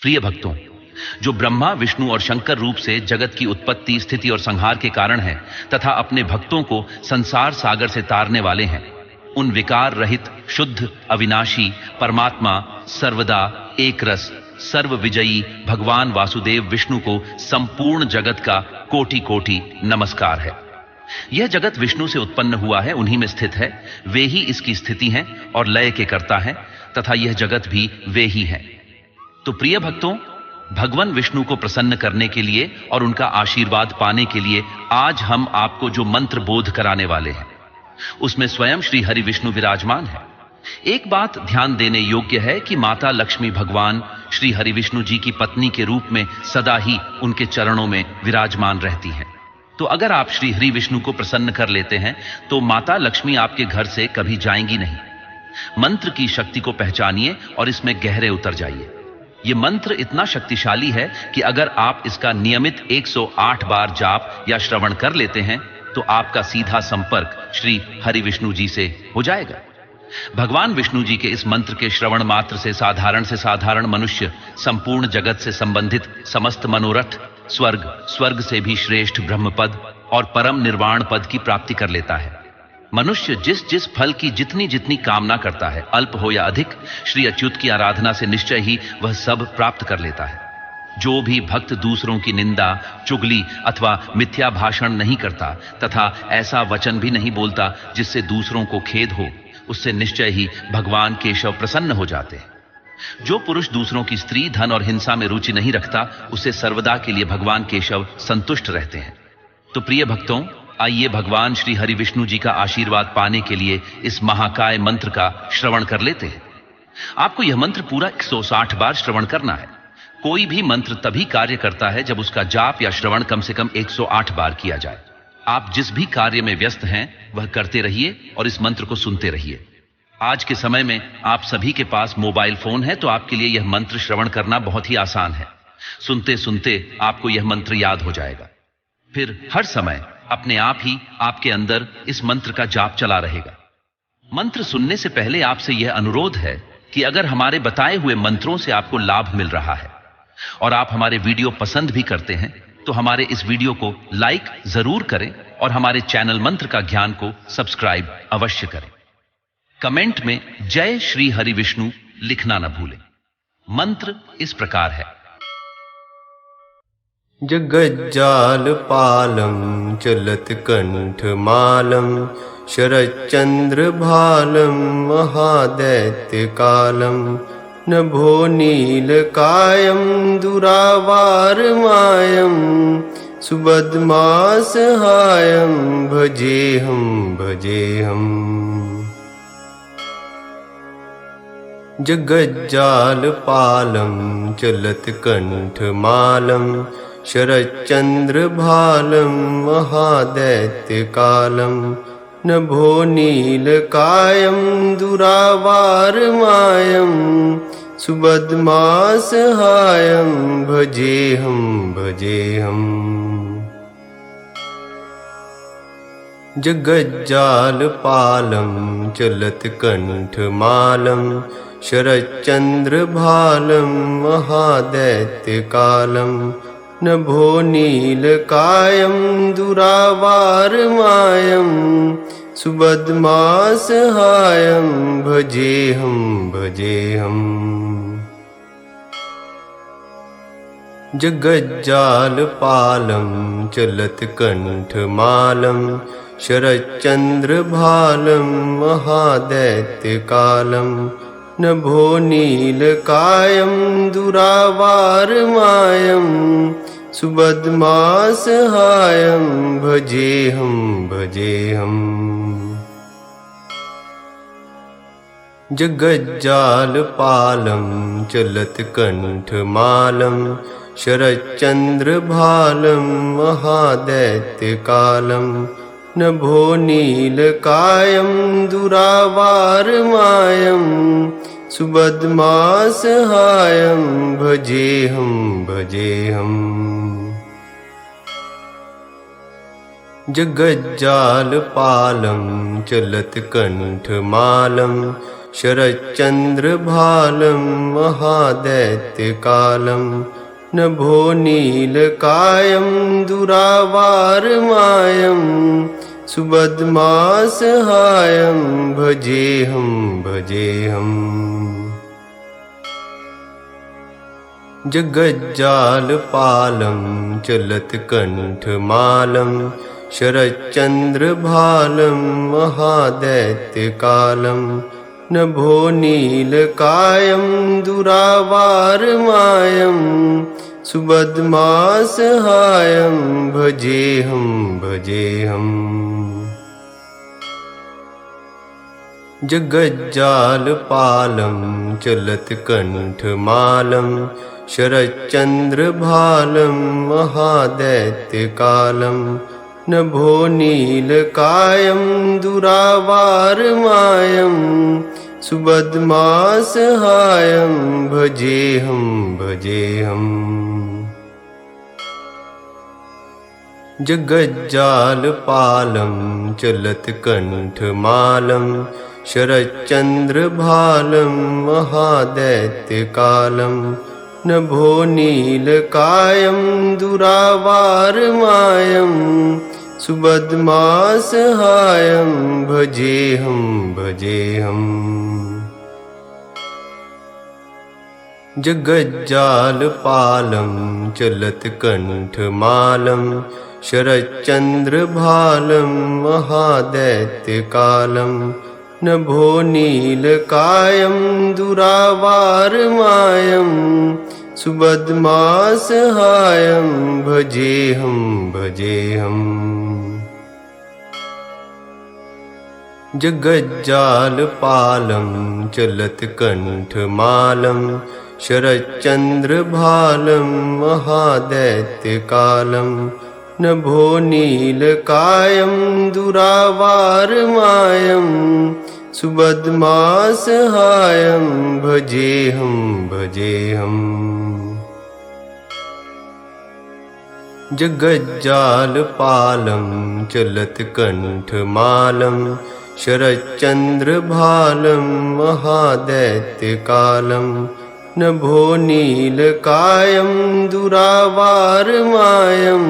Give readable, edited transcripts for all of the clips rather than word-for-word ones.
प्रिय भक्तों, जो ब्रह्मा, विष्णु और शंकर रूप से जगत की उत्पत्ति, स्थिति और संहार के कारण हैं तथा अपने भक्तों को संसार सागर से तारने वाले हैं, उन विकार रहित, शुद्ध, अविनाशी परमात्मा, सर्वदा एक रस, सर्व विजयी भगवान वासुदेव विष्णु को संपूर्ण जगत का कोटि कोटि नमस्कार है। यह जगत विष्णु से उत्पन्न हुआ है, उन्हीं में स्थित है, वे ही इसकी स्थिति हैं और लय के कर्ता हैं तथा यह जगत भी वे ही हैं। तो प्रिय भक्तों, भगवान विष्णु को प्रसन्न करने के लिए और उनका आशीर्वाद पाने के लिए आज हम आपको जो मंत्र बोध कराने वाले हैं, उसमें स्वयं श्री हरि विष्णु विराजमान है। एक बात ध्यान देने योग्य है कि माता लक्ष्मी भगवान श्री हरि विष्णु जी की पत्नी के रूप में सदा ही उनके चरणों में विराजमान रहती हैं। तो अगर आप श्री हरि विष्णु को प्रसन्न कर लेते हैं तो माता लक्ष्मी आपके घर से कभी जाएंगी नहीं। मंत्र की शक्ति को पहचानिए और इसमें गहरे उतर जाइए। यह मंत्र इतना शक्तिशाली है कि अगर आप इसका नियमित 108 बार जाप या श्रवण कर लेते हैं तो आपका सीधा संपर्क श्री हरि विष्णु जी से हो जाएगा। भगवान विष्णु जी के इस मंत्र के श्रवण मात्र से साधारण मनुष्य संपूर्ण जगत से संबंधित समस्त मनोरथ, स्वर्ग, स्वर्ग से भी श्रेष्ठ ब्रह्म पद और परम निर्वाण पद की प्राप्ति कर लेता है। मनुष्य जिस जिस फल की जितनी जितनी कामना करता है, अल्प हो या अधिक, श्री अच्युत की आराधना से निश्चय ही वह सब प्राप्त कर लेता है। जो भी भक्त दूसरों की निंदा, चुगली अथवा मिथ्या भाषण नहीं करता तथा ऐसा वचन भी नहीं बोलता जिससे दूसरों को खेद हो, उससे निश्चय ही भगवान केशव प्रसन्न हो जाते हैं। जो पुरुष दूसरों की स्त्री, धन और हिंसा में रुचि नहीं रखता, उससे सर्वदा के लिए भगवान केशव संतुष्ट रहते हैं। तो प्रिय भक्तों, आइए भगवान श्री हरि विष्णु जी का आशीर्वाद पाने के लिए इस महाकाय मंत्र का श्रवण कर लेते हैं। आपको यह मंत्र पूरा 160 बार श्रवण करना है। कोई भी मंत्र तभी कार्य करता है जब उसका जाप या श्रवण कम से कम 108 बार किया जाए। आप जिस भी कार्य में व्यस्त हैं वह करते रहिए और इस मंत्र को सुनते रहिए। आज के समय में आप सभी के पास मोबाइल फोन है, तो आपके लिए यह मंत्र श्रवण करना बहुत ही आसान है। सुनते सुनते आपको यह मंत्र याद हो जाएगा। फिर हर समय अपने आप ही आपके अंदर इस मंत्र का जाप चला रहेगा। मंत्र सुनने से पहले आपसे यह अनुरोध है कि अगर हमारे बताए हुए मंत्रों से आपको लाभ मिल रहा है और आप हमारे वीडियो पसंद भी करते हैं तो हमारे इस वीडियो को लाइक जरूर करें और हमारे चैनल मंत्र का ज्ञान को सब्सक्राइब अवश्य करें। कमेंट में जय श्री हरि विष्णु लिखना न भूलें। मंत्र इस प्रकार है। जगज्जालपालं चलत्कण्ठमालं शरच्चन्द्रभालं महादैत्यकालं नभो नीलकायं दुरावारमायं सुबद्मासहायं भजेऽहम्। जगज्जालपालं चलत्कण्ठमालं शरच्चन्द्रभालं महादैत्यकालं नभो नीलकायं दुरावारमायं सुबद्मासहायं भजेऽहम्। जगज्जालपालं चलत्कण्ठमालं शरच्चन्द्रभालं महादैत्यकालं नभो नीलकायं दुरावारमायं सुबद्मासहायं भजेऽहम्। जगज्जालपालं चलत्कण्ठमालं शरच्चन्द्रभालं महादैत्यकालं नभो नीलकायं दुरावारमायं सुबद्मासहायं भजेऽहम्। जगज्जालपालं चलत्कण्ठमालं शरच्चन्द्रभालं महादैत्यकालं नभो नीलकायं दुरावारमायं सुबद्मासहायं भजेऽहम्। जगज्जालपालं चलत्कण्ठमालं शरच्चन्द्रभालं महादैत्यकालं नभोनीलकायं दुरावारमायं सुबद्मासहायं भजेऽहं भजेऽहम् जगज्जालपालं चलत्कण्ठमालं शरच्चन्द्रभालं महादैत्यकालं नभोनीलकायं दुरावारमायं सुबद्मासहायं भजेऽहं भजेऽहम् जगज्जालपालं चलत्कण्ठमालं शरच्चन्द्रभालं महादैत्यकालं नभोनीलकायं दुरावारमायं सुबद्मासहायं भजेऽहं भजेऽहम् जगज्जालपालं चलत्कण्ठमालं शरच्चन्द्रभालं महादैत्यकालं नभोनीलकायं दुरावारमायं सुबद्मासहायं भजेऽहं भजेऽहम् जगज्जालपालं चलत्कण्ठमालं शरच्चन्द्रभालं महादैत्यकालं नभोनीलकायं दुरावारमायं सुबद्मासहायं भजेऽहं भजेऽहम् जगज्जालपालं चलत्कण्ठमालं शरच्चन्द्रभालं महादैत्यकालं नभोनीलकायं दुरावारमायं सुबद्मासहायं भजेऽहं भजेऽहम् जगज्जालपालं चलत्कण्ठमालं शरच्चन्द्रभालं महादैत्यकालं नभोनीलकायं दुरावारमायं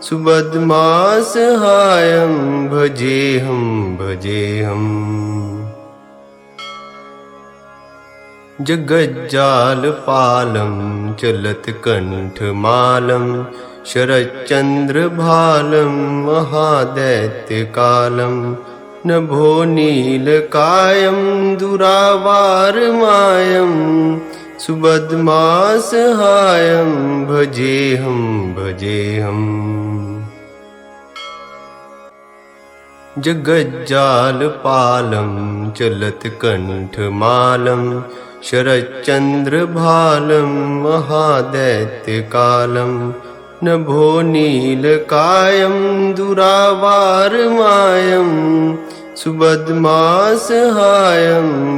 सुबद्मासहायं भजेऽहं भजेऽहम् जगज्जालपालं चलत्कण्ठमालं शरच्चन्द्रभालं महादैत्यकालं नभोनीलकायं दुरावारमायं सुबद्मासहायं भजेऽहं भजेऽहम् जगज्जालपालं चलत्कण्ठमालं शरच्चन्द्रभालं महादैत्यकालं नभोनीलकायं दुरावारमायं सुबद्मासहायं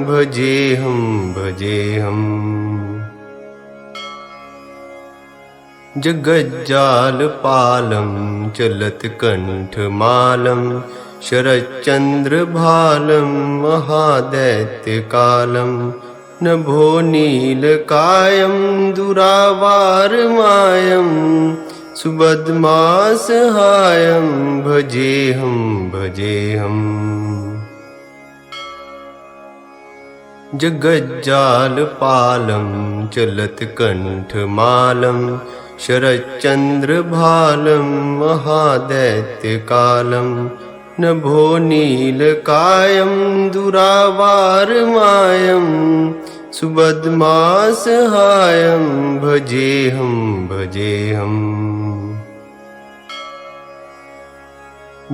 भजेऽहं भजेऽहम् जगज्जालपालं चलत्कण्ठमालं शरच्चन्द्रभालं महादैत्यकालं नभोनीलकायं दुरावारमायं सुबद्मासहायं भजेऽहं भजेऽहम् जगज्जालपालं चलत्कण्ठमालं शरच्चन्द्रभालं महादैत्यकालं नभोनीलकायं दुरावारमायं सुबद्मासहायं भजेऽहं भजेऽहम्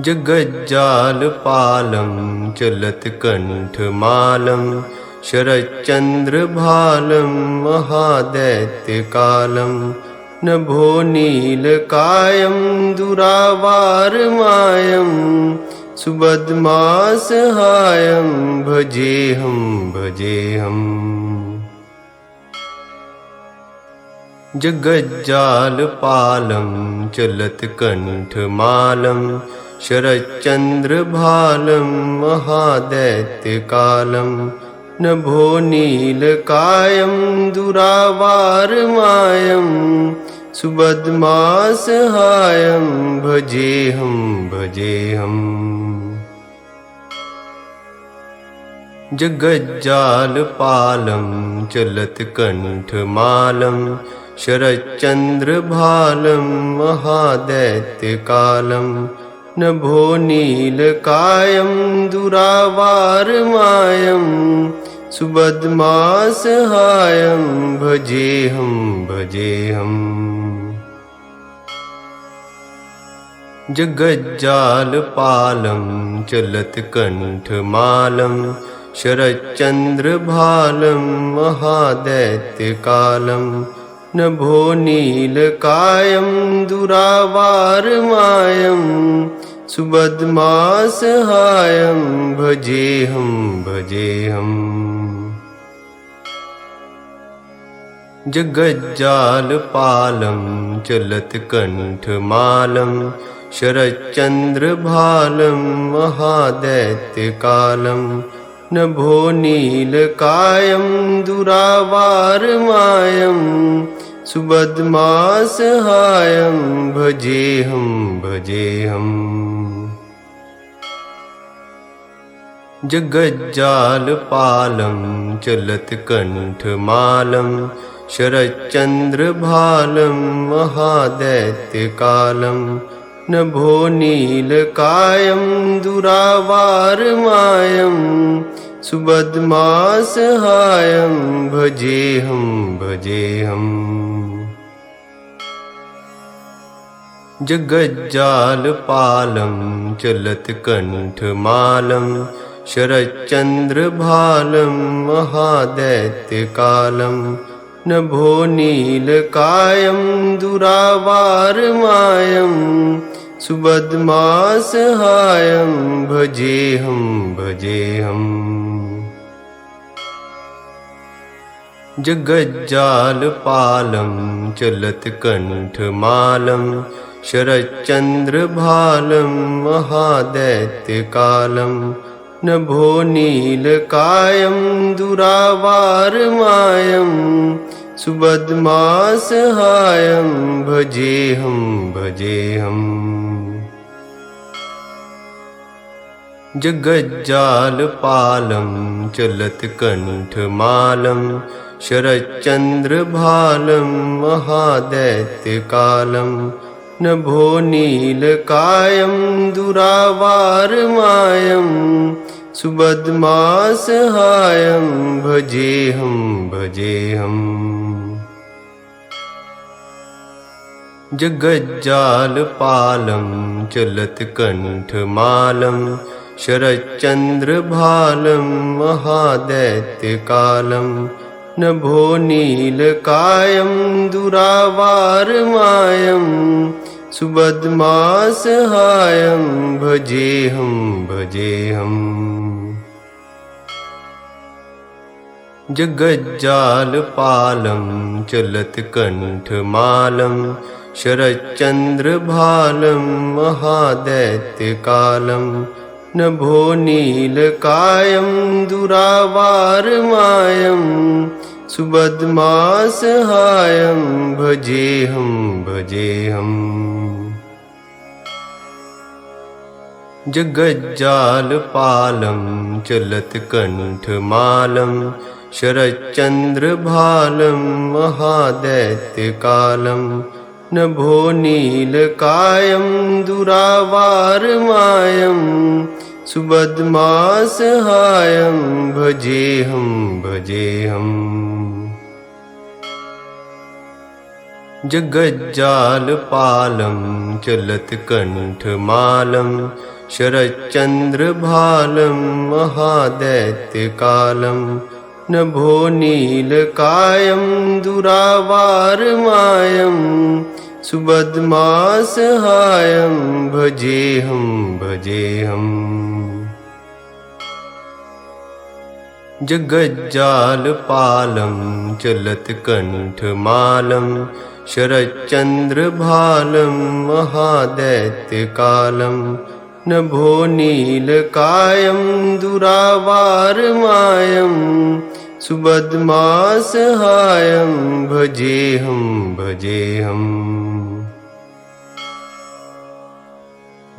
जगज्जालपालं चलत्कण्ठमालं शरच्चन्द्रभालं महादैत्यकालं नभोनीलकायं दुरावारमायं सुबद्मासहायं भजेऽहं भजेऽहम् जगज्जालपालं चलत्कण्ठमालं शरच्चन्द्रभालं महादैत्यकालं नभो नीलकायं दुरावारमायं सुबदमासहायं भजेऽहं भजेऽहम् जगज्जालपालं चलत्कण्ठमालं शरच्चन्द्रभालं महादैत्यकालं नभो नीलकायं दुरावारमायं सुबदमासहायं भजेऽहं भजेऽहम् जगज्जालपालं चलत्कण्ठमालं शरच्चन्द्रभालं महादैत्यकालं नभो नीलकायं दुरावारमायं सुबदमासहायं भजेऽहं भजेऽहम् जगज्जालपालं चलत्कण्ठमालं शरच्चन्द्रभालं महादैत्यकालं नभो नीलकायं दुरावारमायं सुबदमासहायं भजेऽहं भजेऽहम् जगज्जालपालं चलत्कण्ठमालं शरच्चन्द्रभालं महादैत्यकालं नभो नीलकायं दुरावारमायं सुबदमासहायं भजेऽहं भजेऽहम् जगज्जालपालं चलत्कण्ठमालं शरच्चन्द्रभालं महादैत्यकालं नभो नीलकायं दुरावारमायं सुबदमासहायं भजेऽहं भजेऽहम् जगज्जालपालं चलत्कण्ठमालं शरच्चन्द्रभालं महादैत्यकालं नभो नीलकायं दुरावारमायं सुबदमासहायं भजेऽहं भजेऽहम् जगज्जालपालं चलत्कण्ठमालं शरच्चन्द्रभालं महादैत्यकालं नभो नीलकायं दुरावारमायं सुबदमासहायं भजेऽहं भजेऽहम् जगज्जालपालं चलत्कण्ठमालं शरच्चन्द्रभालं महादैत्यकालं नभो नीलकायं दुरावारमायं सुबदमासहायं भजेऽहं भजेऽहम् जगज्जालपालं चलत्कण्ठमालं शरच्चन्द्रभालं महादैत्यकालं नभो नीलकायं दुरावारमायं सुबदमासहायं भजेऽहं भजेऽहम् जगज्जालपालं चलत्कण्ठमालं शरच्चन्द्रभालं महादैत्यकालं नभो नीलकायं दुरावारमायं सुबदमासहायं भजेऽहं भजेऽहम् जगज्जालपालं चलत्कण्ठमालं शरच्चन्द्रभालं महादैत्यकालं नभो नीलकायं दुरावारमायं सुबदमासहायं भजेऽहं भजेऽहम् जगज्जालपालं चलत्कण्ठमालं शरच्चन्द्रभालं महादैत्यकालं नभो नीलकायं दुरावारमायं सुबदमासहायं भजेऽहं भजेऽहम्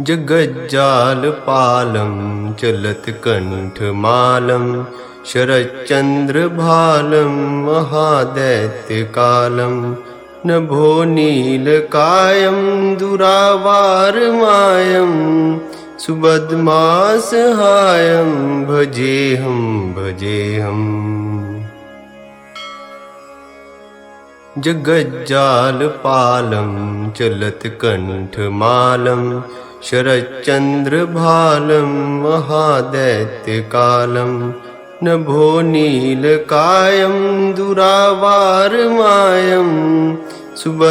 जगज्जालपालं चलत्कण्ठमालं शरच्चन्द्रभालं महादैत्यकालं नभो नीलकायं दुरावारमायं सुबदमासहायं भजेऽहं भजेऽहम् जगज्जालपालं चलत्कण्ठमालं शरच्चन्द्रभालं महादैत्यकालं नभो नीलकायं दुरावारमायं सुबदमासहायं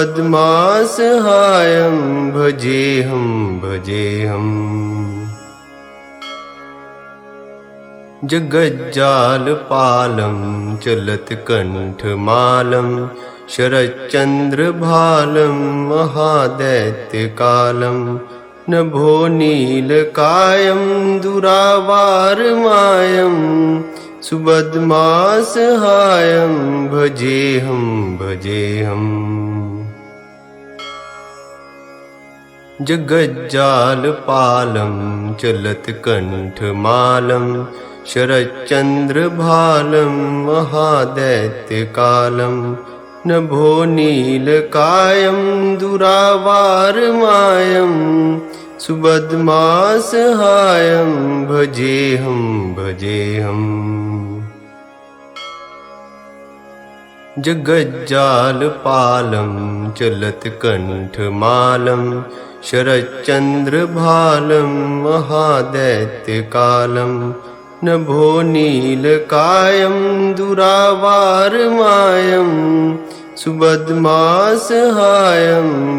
भजेऽहं भजेऽहम् जगज्जालपालं चलत्कण्ठमालं शरच्चन्द्रभालं महादैत्यकालं नभो नीलकायं दुरावारमायं सुबदमासहायं भजेऽहं भजेऽहम् जगज्जालपालं चलत्कण्ठमालं शरच्चन्द्रभालं महादैत्यकालं नभो नीलकायं दुरावारमायं सुबदमासहायं भजेऽहं भजेऽहम् जगज्जालपालं चलत्कण्ठमालं शरच्चन्द्रभालं महादैत्यकालं नभो नीलकायं दुरावारमायं सुबदमासहायं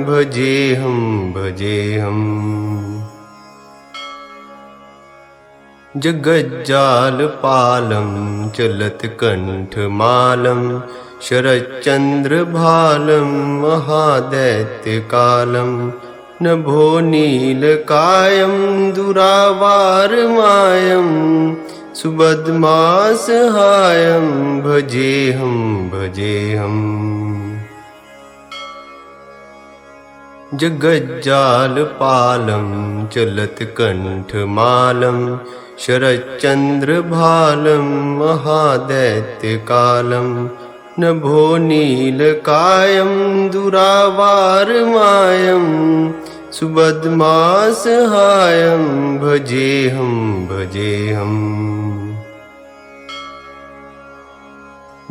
भजेऽहं भजेऽहम् जगज्जालपालं चलत्कण्ठमालं शरच्चन्द्रभालं महादैत्यकालं नभो नीलकायं दुरावारमायं सुबदमासहायं भजेऽहं भजेऽहम् जगज्जालपालं चलत्कण्ठमालं शरच्चन्द्रभालं महादैत्यकालं नभो नीलकायं दुरावारमायं सुबदमासहायं भजेऽहं भजेऽहम्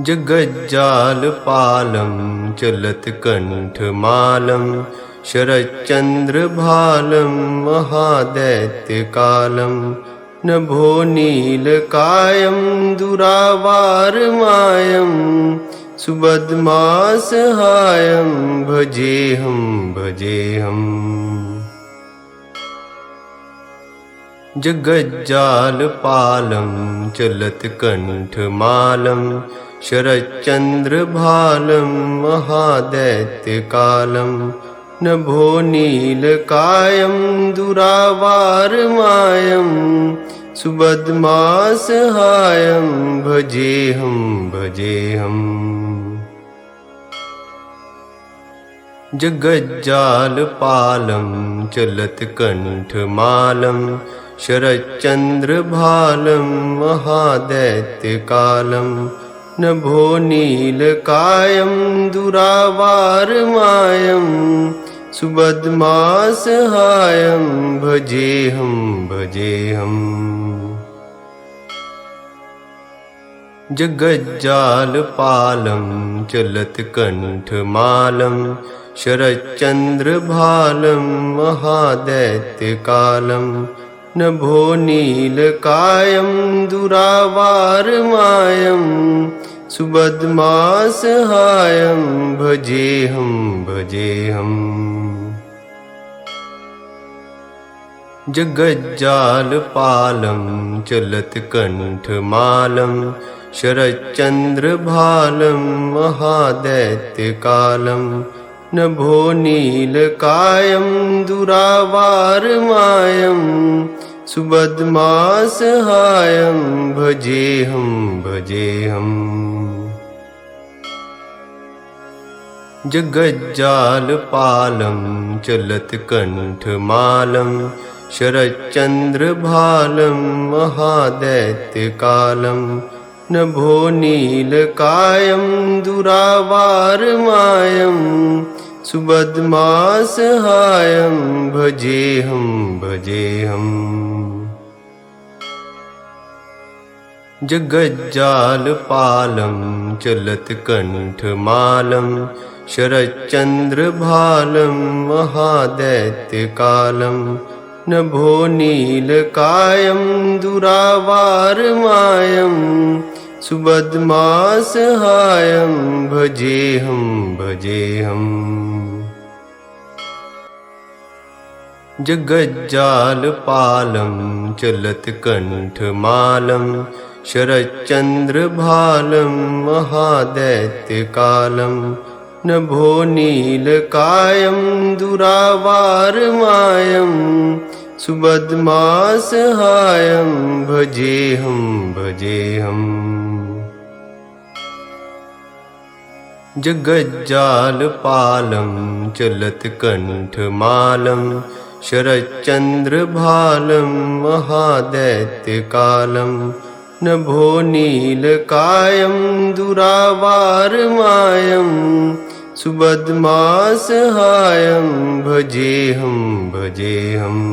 जगज्जालपालं चलत्कण्ठमालं शरच्चन्द्रभालं महादैत्यकालं नभो नीलकायं दुरावारमायं सुबदमासहायं भजेऽहं भजेऽहम् जगज्जालपालं चलत्कण्ठमालं शरच्चन्द्रभालं महादैत्यकालं नभो नीलकायं दुरावारमायं सुबदमासहायं भजेऽहं भजेऽहम् जगज्जालपालं चलत्कण्ठमालं शरच्चन्द्रभालं महादैत्यकालं नभो नीलकायं दुरावारमायं सुबदमासहायं भजेऽहं भजेऽहम् जगज्जालपालं चलत्कण्ठमालं शरच्चन्द्रभालं महादैत्यकालं नभो नीलकायं दुरावारमायं सुबदमासहायं भजेऽहं भजेऽहम् जगज्जालपालं चलत्कण्ठमालं शरच्चन्द्रभालं महादैत्यकालं नभो नीलकायं दुरावारमायं सुबदमासहायं भजेऽहं भजेऽहम् जगज्जालपालं चलत्कण्ठमालं शरच्चन्द्रभालं महादैत्यकालं नभो नीलकायं दुरावारमायं सुबदमासहायं भजेऽहं भजेऽहम् जगज्जालपालं चलत्कण्ठमालं शरच्चन्द्रभालं महादैत्यकालं नभो नीलकायं दुरावारमायं सुबदमासहायं भजेऽहं भजेऽहम् जगज्जालपालं चलत्कण्ठमालं शरच्चन्द्रभालं महादैत्यकालं नभो नीलकायं दुरावारमायं सुबदमासहायं भजेऽहं भजेऽहम् जगज्जालपालं चलत्कण्ठमालं शरच्चन्द्रभालं महादैत्यकालं नभो नीलकायं दुरावारमायं सुबदमासहायं भजेऽहं भजेऽहम्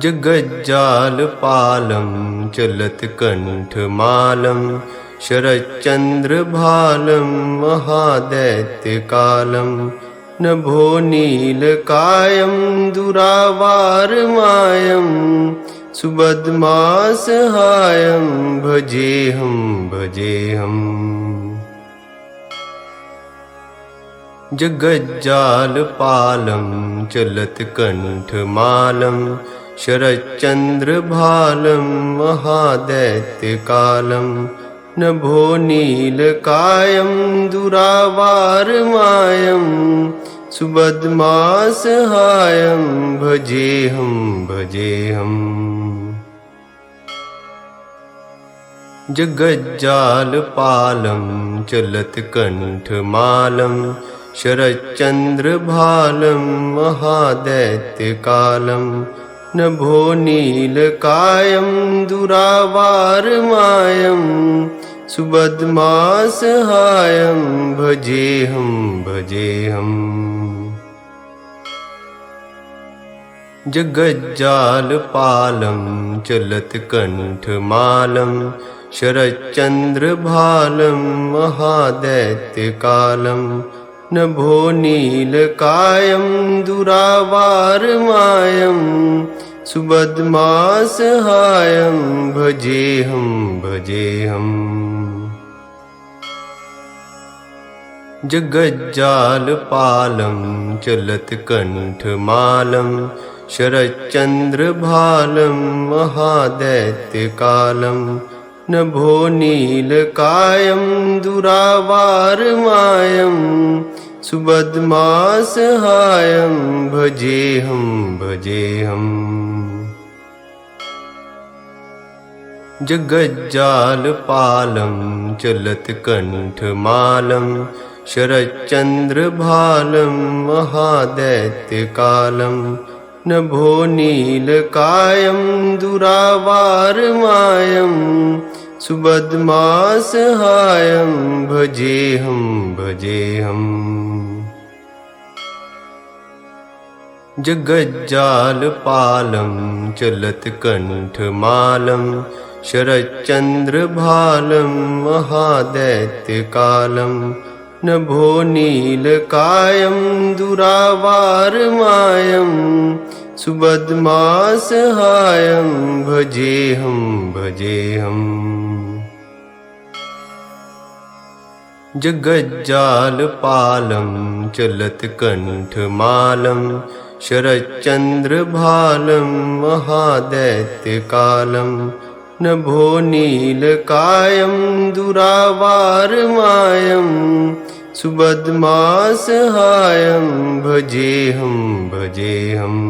जगज्जालपालं चलत्कण्ठमालं शरच्चन्द्रभालं महादैत्यकालं नभो नीलकायं दुरावारमायं सुबदमासहायं भजेऽहं भजेऽहम् जगज्जालपालं चलत्कण्ठमालं शरच्चन्द्रभालं महादैत्यकालं नभो नीलकायं दुरावारमायं सुबदमासहायं भजेऽहं भजेऽहम् जगज्जालपालं चलत्कण्ठमालं शरच्चन्द्रभालं महादैत्यकालं नभो नीलकायं दुरावारमायं सुबदमासहायं भजेऽहं भजेऽहम् जगज्जालपालं चलत्कण्ठमालं शरच्चन्द्रभालं महादैत्यकालं नभो नीलकायं दुरावारमायं सुबदमासहायं भजेऽहं भजेऽहम् जगज्जालपालं चलत्कण्ठमालं शरच्चन्द्रभालं महादैत्यकालं नभो नीलकायं दुरावारमायं सुबदमासहायं भजेऽहं भजेऽहम् जगज्जालपालं चलत्कण्ठमालं शरच्चन्द्रभालं महादैत्यकालं नभो नीलकायं दुरावारमायं सुबदमासहायं भजेऽहं भजेऽहम् जगज्जालपालं चलत्कण्ठमालं शरच्चन्द्रभालं महादैत्यकालं नभो नीलकायं दुरावारमायं सुबदमासहायं भजेऽहं भजेऽहम् जगज्जालपालं चलत्कण्ठमालं शरच्चन्द्रभालं महादैत्यकालं नभो नीलकायं दुरावारमायं सुबदमासहायं भजेऽहं भजेऽहम्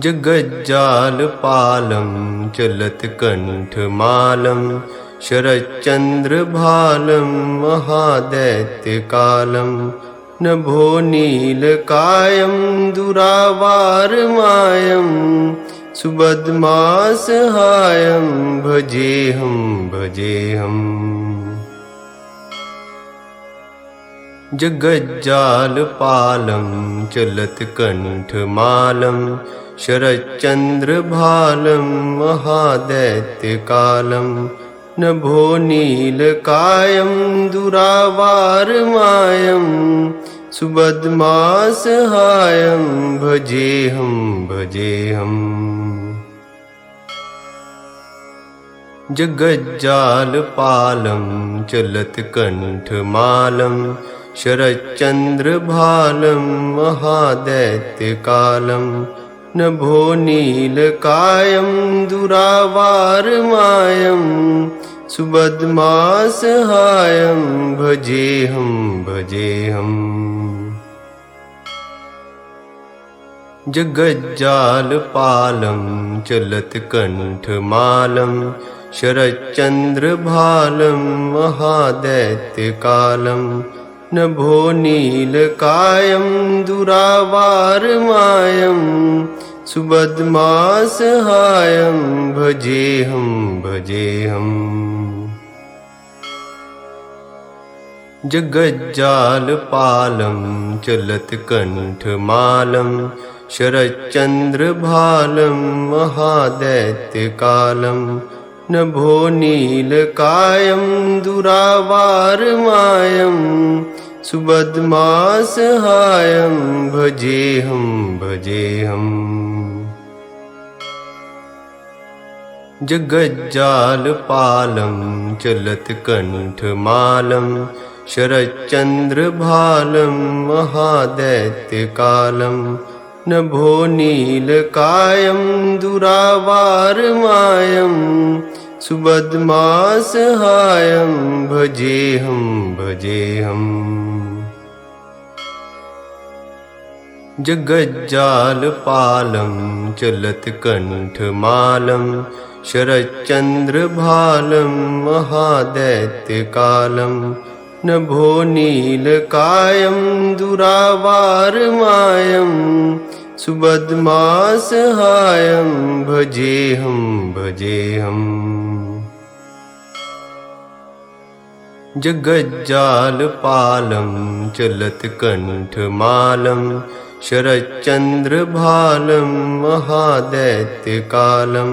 जगज्जालपालं चलत्कण्ठमालं शरच्चन्द्रभालं महादैत्यकालं नभो नीलकायं दुरावारमायं सुबदमासहायं भजेऽहं भजेऽहम् जगज्जालपालं चलत्कण्ठमालं शरच्चन्द्रभालं महादैत्यकालं नभो नीलकायं दुरावारमायं सुबदमासहायं भजेऽहं भजेऽहम् जगज्जालपालं चलत्कण्ठमालं शरच्चन्द्रभालं महादैत्यकालं नभो नीलकायं दुरावारमायं सुबदमासहायं भजेऽहं भजेऽहम् जगज्जालपालं चलत्कण्ठमालं शरच्चन्द्रभालं महादैत्यकालं नभो नीलकायं दुरावारमायं सुबदमासहायं भजेऽहं भजेऽहम् जगज्जालपालं चलत्कण्ठमालं शरच्चन्द्रभालं महादैत्यकालं नभो नीलकायं दुरावारमायं सुबदमासहायं भजेऽहं भजेऽहम् जगज्जालपालं चलत्कण्ठमालं शरच्चन्द्रभालं महादैत्यकालं नभो नीलकायं दुरावारमायं सुबदमासहायं भजेऽहं भजेऽहम् जगज्जालपालं चलत्कण्ठमालं शरच्चन्द्रभालं महादैत्यकालं नभो नीलकायं दुरावारमायं सुबदमासहायं भजेऽहं भजेऽहम् जगज्जालपालं चलत्कण्ठमालं शरच्चन्द्रभालं महादैत्यकालं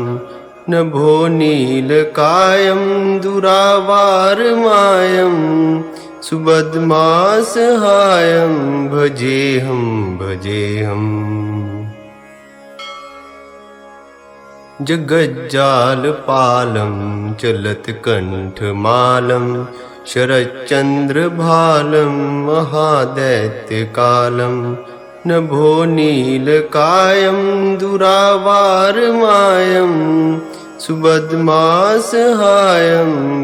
नभो नीलकायं दुरावारमायं सुबदमासहायं भजेऽहं भजेऽहम् जगज्जालपालं चलत्कण्ठमालं शरच्चन्द्रभालं महादैत्यकालं नभो नीलकायं दुरावारमायं सुबदमासहायं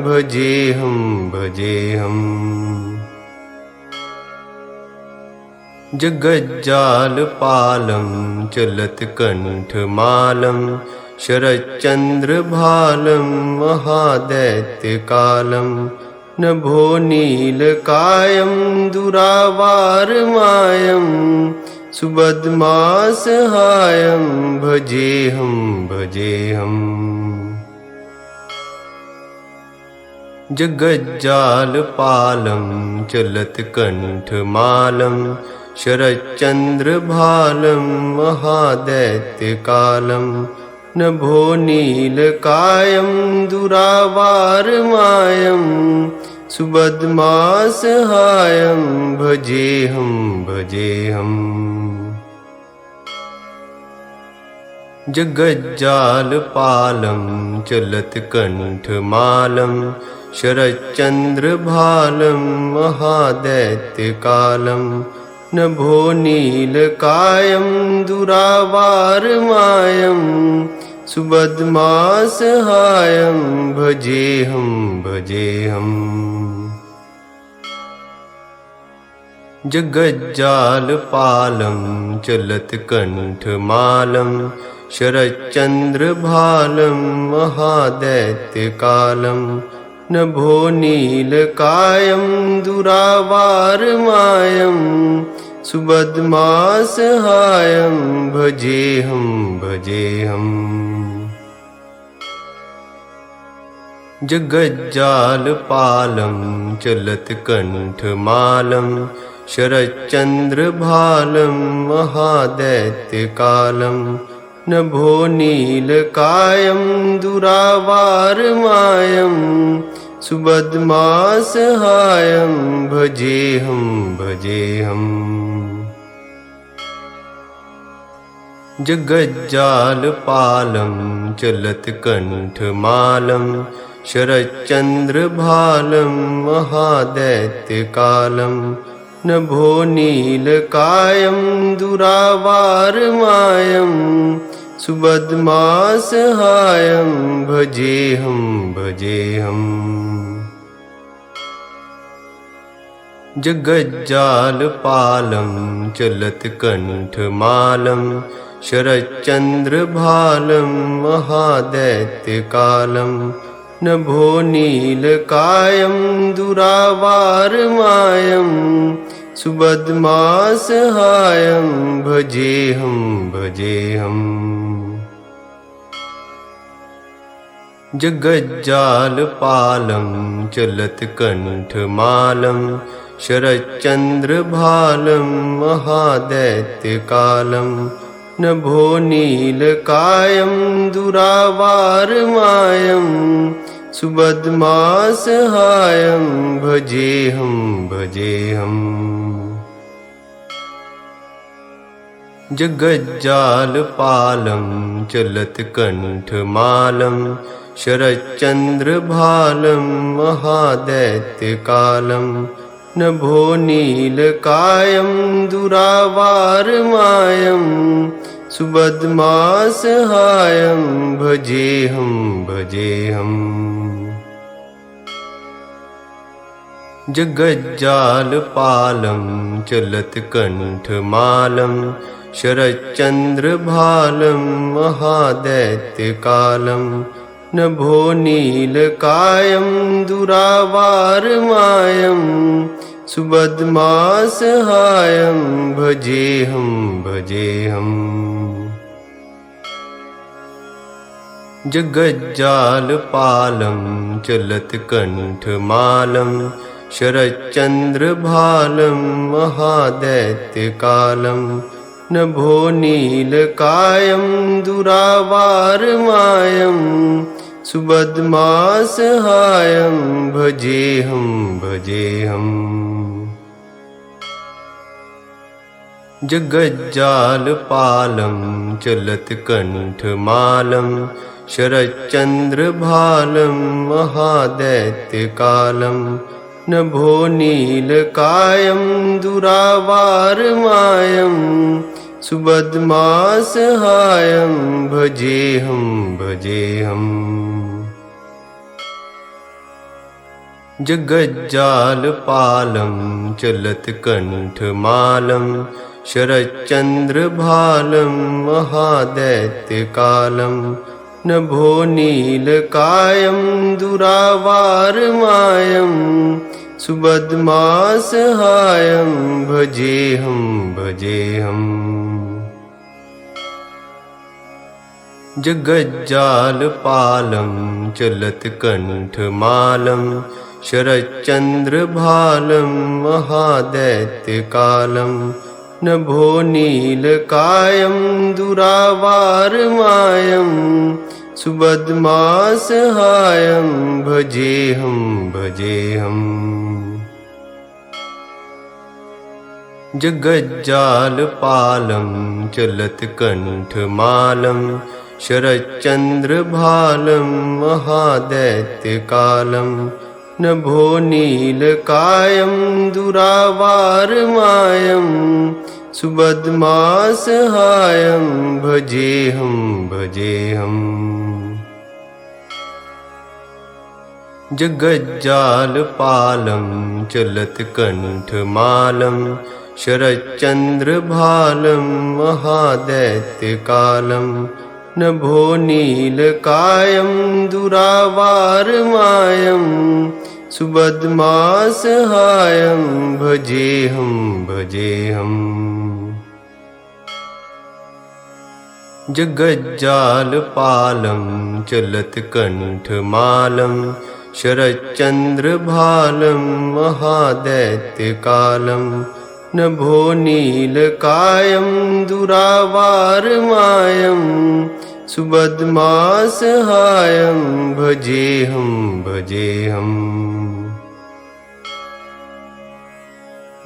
भजेऽहं भजेऽहम् जगज्जालपालं चलत्कण्ठमालं शरच्चन्द्रभालं महादैत्यकालं नभो नीलकायं दुरावारमायं सुबदमासहायं भजेऽहं भजेऽहम् जगज्जालपालं चलत्कण्ठमालं शरच्चन्द्रभालं महादैत्यकालं नभो नीलकायं दुरावारमायं सुबदमासहायं भजेऽहं भजेऽहम् जगज्जालपालं चलत्कण्ठमालं शरच्चन्द्रभालं महादैत्यकालं नभो नीलकायं दुरावारमायं सुबदमासहायं भजेऽहं भजेऽहम् जगज्जालपालं चलत्कण्ठमालं शरच्चन्द्रभालं महादैत्यकालं नभो नीलकायं दुरावारमायं सुबदमासहायं भजेऽहं भजेऽहम् जगज्जालपालं चलत्कण्ठमालं शरच्चन्द्रभालं महादैत्यकालं नभो नीलकायं दुरावारमायं सुबदमासहायं भजेऽहं भजेऽहम् जगज्जालपालं चलत्कण्ठमालं शरच्चन्द्रभालं महादैत्यकालं नभो नीलकायं दुरावारमायं सुबदमासहायं भजेऽहं भजेऽहम् जगज्जालपालं चलत्कण्ठमालं शरच्चन्द्रभालं महादैत्यकालं नभो नीलकायं दुरावारमायं सुबदमासहायं भजेऽहं भजेऽहम् जगज्जालपालं चलत्कण्ठमालं शरच्चन्द्रभालं महादैत्यकालं नभो नीलकायं दुरावारमायं सुबदमासहायं भजेऽहं भजेऽहम् जगज्जालपालं चलत्कण्ठमालं शरच्चन्द्रभालं महादैत्यकालं नभो नीलकायं दुरावारमायं सुबदमासहायं भजेऽहं भजेऽहम् जगज्जालपालं चलत्कण्ठमालं शरच्चन्द्रभालं महादैत्यकालं नभो नीलकायं दुरावारमायं सुबदमासहायं भजेऽहं भजेऽहम् जगज्जालपालं चलत्कण्ठमालं शरच्चन्द्रभालं महादैत्यकालं नभो नीलकायं दुरावारमायं सुबदमासहायं भजेऽहं भजेऽहम् जगज्जालपालं चलत्कण्ठमालं शरच्चन्द्रभालं महादैत्यकालं नभो नीलकायं दुरावारमायं सुबदमासहायं भजेऽहं भजेऽहम् जगज्जालपालं चलत्कण्ठमालं शरच्चन्द्रभालं महादैत्यकालं नभो नीलकायं दुरावारमायं सुबदमासहायं भजेऽहं भजेऽहम् जगज्जालपालं चलत्कण्ठमालं शरच्चन्द्रभालं महादैत्यकालं नभो नीलकायं दुरावारमायं सुबदमासहायं भजेऽहं भजेऽहम् जगज्जालपालं चलत्कण्ठमालं शरच्चन्द्रभालं महादैत्यकालं नभो नीलकायं दुरावारमायं सुबदमासहायं भजेऽहं भजेऽहम् जगज्जालपालं चलत्कण्ठमालं शरच्चन्द्रभालं महादैत्यकालं नभो नीलकायं दुरावारमायं सुबदमासहायं भजेऽहं भजेऽहम् जगज्जालपालं चलत्कण्ठमालं शरच्चन्द्रभालं महादैत्यकालं नभो नीलकायं दुरावारमायं सुबदमासहायं भजेऽहं भजेऽहम्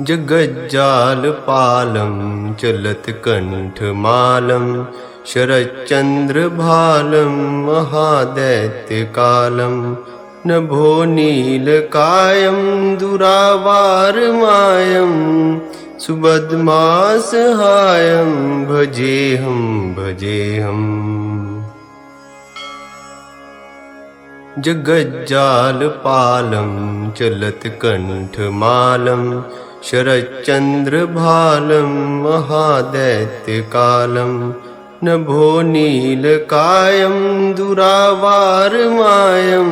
जगज्जालपालं चलत्कण्ठमालं शरच्चन्द्रभालं महादैत्यकालं नभो नीलकायं दुरावारमायं सुबदमासहायं भजेऽहं भजेऽहम् जगज्जालपालं चलत्कण्ठमालं शरच्चन्द्रभालं महादैत्यकालं नभो नीलकायं दुरावारमायं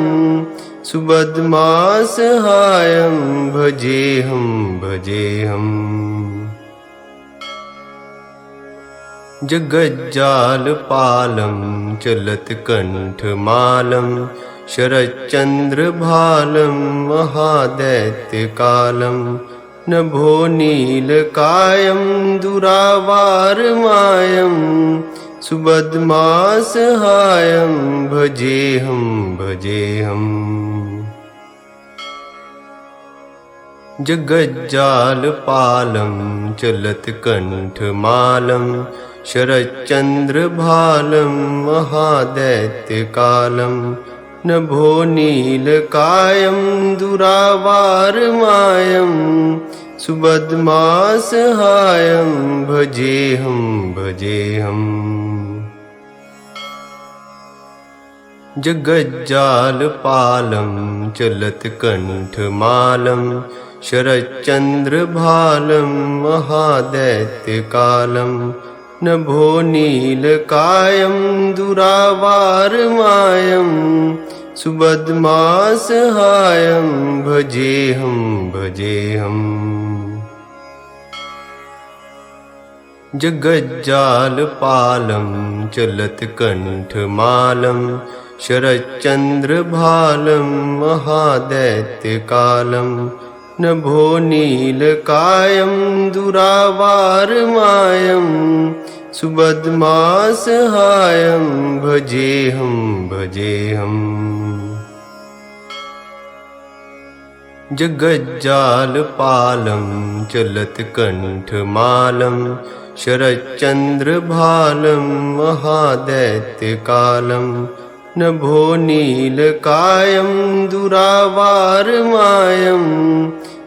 सुबदमासहायं भजेऽहं भजेऽहम् जगज्जालपालं चलत्कण्ठमालं शरच्चन्द्रभालं महादैत्यकालं नभो नीलकायं दुरावारमायं सुबदमासहायं भजेऽहं भजेऽहम् जगज्जालपालं चलत्कण्ठमालं शरच्चन्द्रभालं महादैत्यकालं नभो नीलकायं दुरावारमायं सुबदमासहायं भजेऽहं भजेऽहम् जगज्जालपालं चलत्कण्ठमालं शरच्चन्द्रभालं महादैत्यकालं नभो नीलकायं दुरावारमायं सुबदमासहायं भजेऽहं भजेऽहम् जगज्जालपालं चलत्कण्ठमालं शरच्चन्द्रभालं महादैत्यकालं नभो नीलकायं दुरावारमायं सुबदमासहायं भजेऽहं भजेऽहम् जगज्जालपालं चलत्कण्ठमालं शरच्चन्द्रभालं महादैत्यकालं नभो नीलकायं दुरावारमायं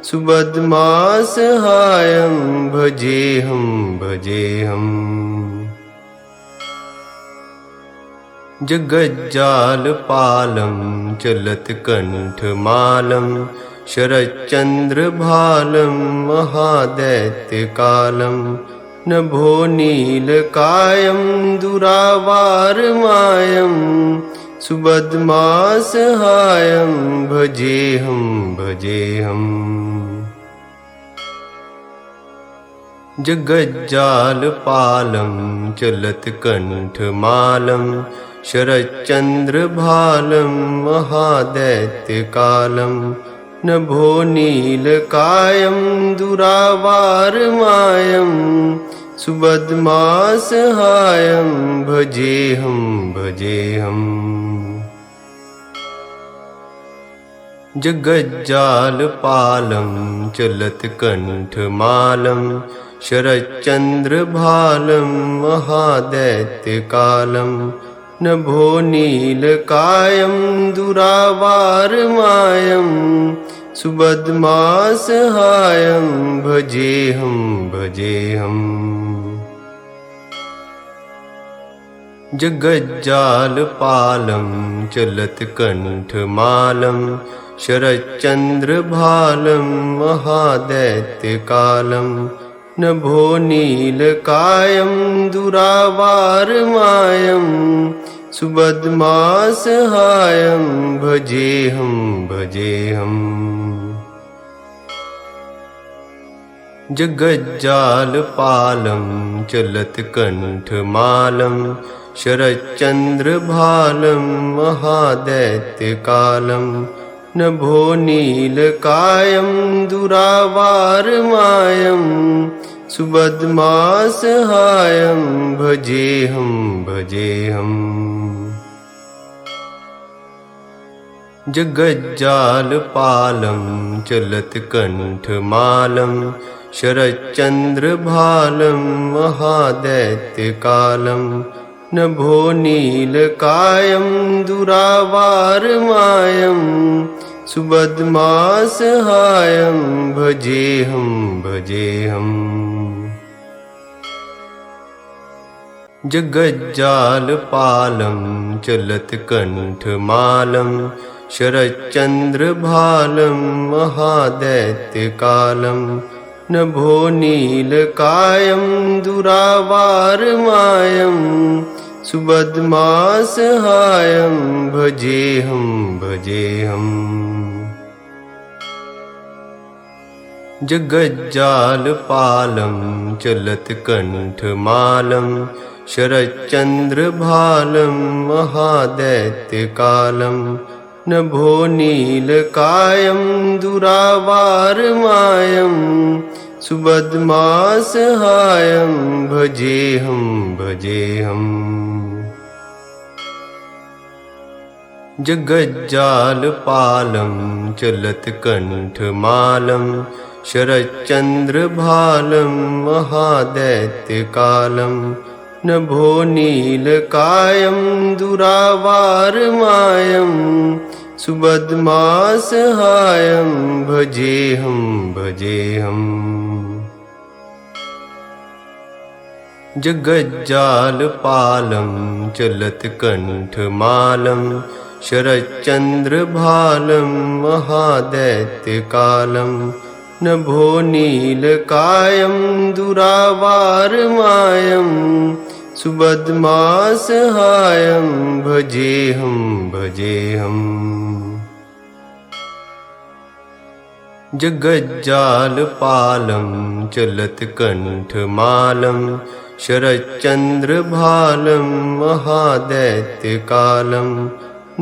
सुबदमासहायं भजेऽहं भजेऽहम् जगज्जालपालं चलत्कण्ठमालं शरच्चन्द्रभालं महादैत्यकालं नभो नीलकायं दुरावारमायं सुबदमासहायं भजेऽहं भजेऽहम् जगज्जालपालं चलत्कण्ठमालं शरच्चन्द्रभालं महादैत्यकालं नभो नीलकायं दुरावारमायं सुबदमासहायं भजेऽहं भजेऽहम् जगज्जालपालं चलत्कण्ठमालं शरच्चन्द्रभालं महादैत्यकालं नभो नीलकायं दुरावारमायं सुबदमासहायं भजेऽहं भजेऽहम् जगज्जालपालं चलत्कण्ठमालं शरच्चन्द्रभालं महादैत्यकालं नभो नीलकायं दुरावारमायं सुबदमासहायं भजेऽहं भजेऽहम् जगज्जालपालं चलत्कण्ठमालं शरच्चन्द्रभालं महादैत्यकालं नभो नीलकायं दुरावारमायं सुबदमासहायं भजेऽहं भजेऽहम् जगज्जालपालं चलत्कण्ठमालं शरच्चन्द्रभालं महादैत्यकालं नभो नीलकायं दुरावारमायं सुबदमासहायं भजेऽहं भजेऽहम् जगज्जालपालं चलत्कण्ठमालं शरच्चन्द्रभालं महादैत्यकालं नभो नीलकायं दुरावारमायं सुबदमासहायं भजेऽहं भजेऽहम् जगज्जालपालं चलत्कण्ठमालं शरच्चन्द्रभालं महादैत्यकालं नभो नीलकायं दुरावारमायं सुबदमासहायं भजेऽहं भजेऽहम् जगज्जालपालं चलत्कण्ठमालं शरच्चन्द्रभालं महादैत्यकालं नभो नीलकायं दुरावारमायं सुबदमासहायं भजेऽहं भजेऽहम् जगज्जालपालं चलत्कण्ठमालं शरच्चन्द्रभालं महादैत्यकालं नभो नीलकायं दुरावारमायं सुबदमासहायं भजेऽहं भजेऽहम् जगज्जालपालं चलत्कण्ठमालं शरच्चन्द्रभालं महादैत्यकालं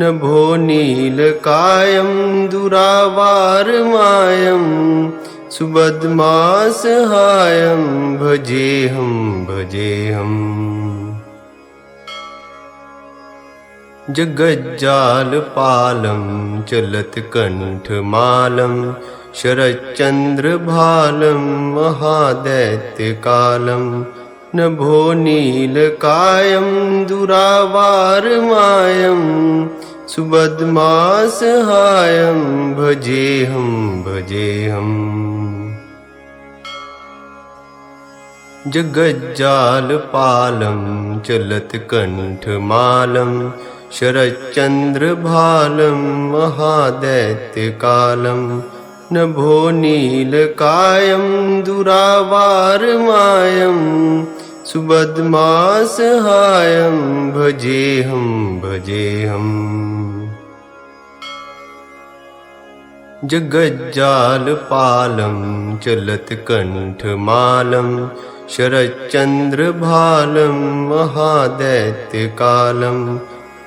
नभो नीलकायं दुरावारमायं सुबदमासहायं भजेऽहं भजेऽहम् जगज्जालपालं चलत्कण्ठमालं शरच्चन्द्रभालं महादैत्यकालं नभो नीलकायं दुरावारमायं सुबदमासहायं भजेऽहं भजेऽहम् जगज्जालपालं चलत्कण्ठमालं शरच्चन्द्रभालं महादैत्यकालं नभो नीलकायं दुरावारमायं सुबदमासहायं भजेऽहं भजेऽहम् जगज्जालपालं चलत्कण्ठमालं शरच्चन्द्रभालं महादैत्यकालं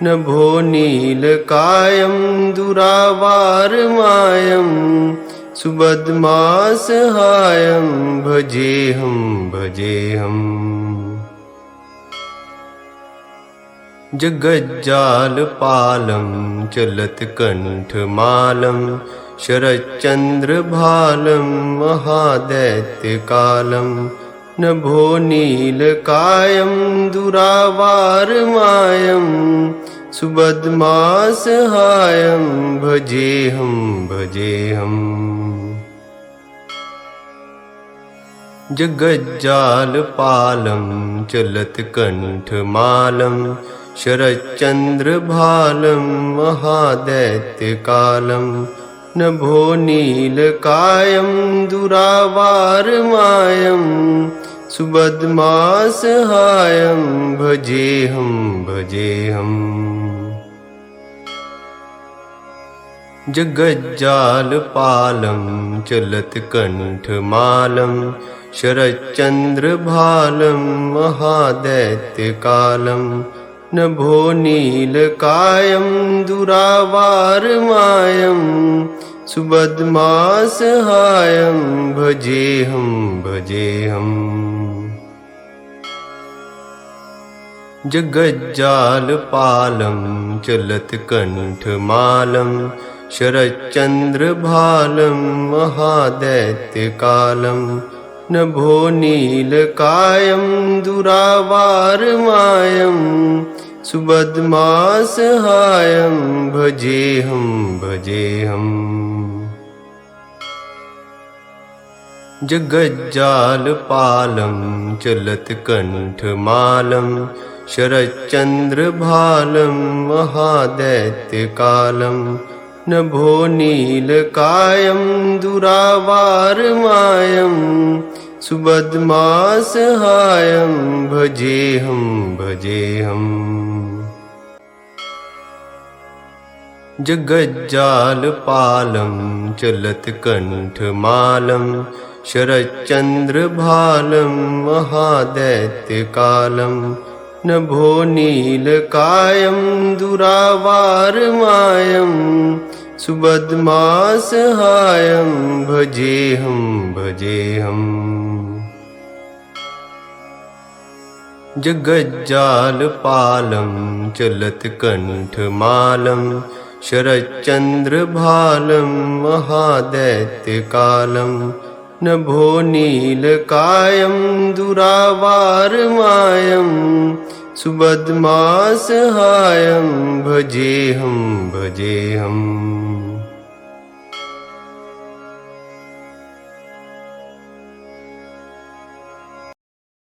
नभो नीलकायं दुरावारमायं सुबदमासहायं भजेऽहं भजेऽहम् जगज्जालपालं चलत्कण्ठमालं शरच्चन्द्रभालं महादैत्यकालं नभो नीलकायं दुरावारमायं सुबदमासहायं भजेऽहं भजेऽहम् जगज्जालपालं चलत्कण्ठमालं शरच्चन्द्रभालं महादैत्यकालं नभो नीलकायं दुरावारमायं सुबदमासहायं भजेऽहं भजेऽहम् जगज्जालपालं चलत्कण्ठमालं शरच्चन्द्रभालं महादैत्यकालं नभो नीलकायं दुरावारमायं सुबदमासहायं भजेऽहं भजेऽहम् जगज्जालपालं चलत्कण्ठमालं शरच्चन्द्रभालं महादैत्यकालं नभो नीलकायं दुरावारमायं सुबदमासहायं भजेऽहं भजेऽहम् जगज्जालपालं चलत्कण्ठमालं शरच्चन्द्रभालं महादैत्यकालं नभो नीलकायं दुरावारमायं सुबदमासहायं भजेऽहं भजेऽहम् जगज्जालपालं चलत्कण्ठमालं शरच्चन्द्रभालं महादैत्यकालं नभो नीलकायं दुरावारमायं सुबदमासहायं भजेऽहं भजेऽहम् जगज्जालपालं चलत्कण्ठमालं शरच्चन्द्रभालं महादैत्यकालं नभो नीलकायं दुरावारमायं सुबदमासहायं भजेऽहं भजेऽहम् जगज्जालपालं चलत्कण्ठमालं शरच्चन्द्रभालं महादैत्यकालं नभो नीलकायं दुरावारमायं भजेऽहं भजेऽहम् जगज्जालपालं चलत्कण्ठमालं शरच्चन्द्रभालं महादैत्यकालं नभो नीलकायं दुरावारमायं सुबदमासहायं भजेऽहं भजेऽहम्